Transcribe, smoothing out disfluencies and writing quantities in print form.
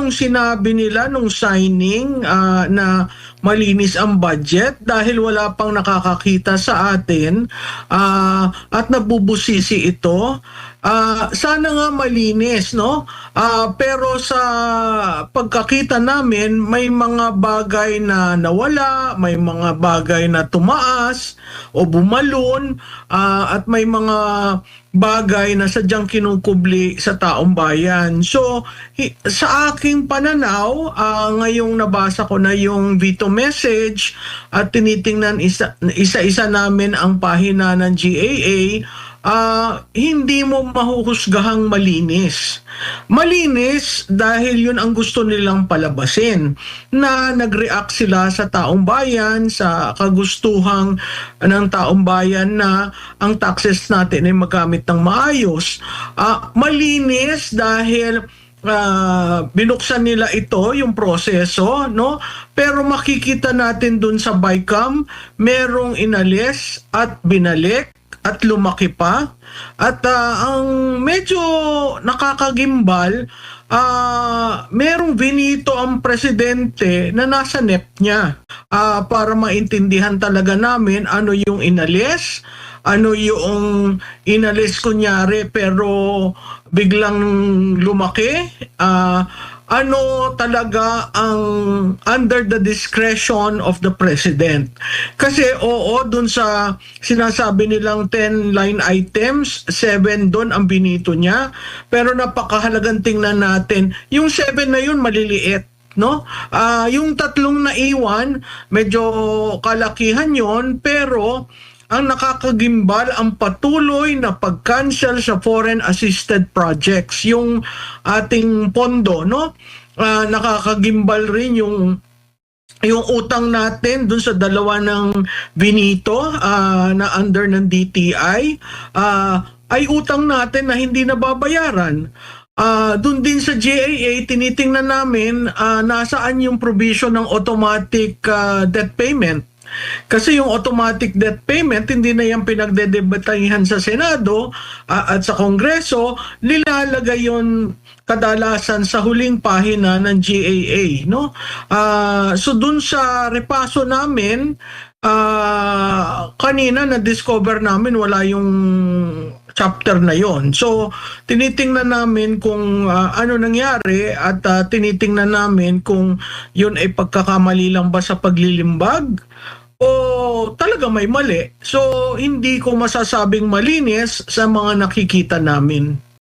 yung sinabi nila nung signing na malinis ang budget dahil wala pang nakakakita sa atin at nabubusisi ito. Sana nga malinis, no? Pero sa pagkakita namin, may mga bagay na nawala, may mga bagay na tumaas o bumalon, at may mga bagay na sadyang kinukubli sa taong bayan. So, sa aking pananaw, ngayong nabasa ko na yung veto message at tinitingnan isa-isa namin ang pahina ng GAA, hindi mo mahuhusgahang malinis. Malinis dahil yun ang gusto nilang palabasin, na nag-react sila sa taong bayan, sa kagustuhang ng taong bayan na ang taxes natin ay magamit ng maayos. Malinis dahil binuksan nila ito, yung proseso, no? Pero makikita natin dun sa BICAM, merong inalis at binalik at lumaki pa. At ang medyo nakakagimbal, merong vinito ang presidente na nasa NEP niya, para maintindihan talaga namin ano yung inalis, ano yung inalis kunyari pero biglang lumaki, ano talaga ang under the discretion of the president. Kasi oo, dun sa sinasabi nilang 10 line items, 7 dun ang binito niya. Pero napakahalagang tingnan natin, yung 7 na yun maliliit, no? Yung tatlong naiwan, medyo kalakihan yon, pero ang nakakagimbal ang patuloy na pag-cancel sa foreign assisted projects, yung ating pondo, no? Nakakagimbal rin yung utang natin dun sa dalawa ng binito na under ng DTI, ay utang natin na hindi nababayaran. Dun din sa GAA, tinitingnan namin nasaan yung provision ng automatic debt payment. Kasi yung automatic debt payment, hindi na yan pinagdedebatahan sa Senado at sa Kongreso, nilalagay yon kadalasan sa huling pahina ng GAA, no? So dun sa repaso namin, kanina na-discover namin wala yung chapter na yon. So tinitingnan namin kung ano nangyari at tinitingnan namin kung yun ay pagkakamali lang ba sa paglilimbag o talaga may mali. So hindi ko masasabing malinis sa mga nakikita namin.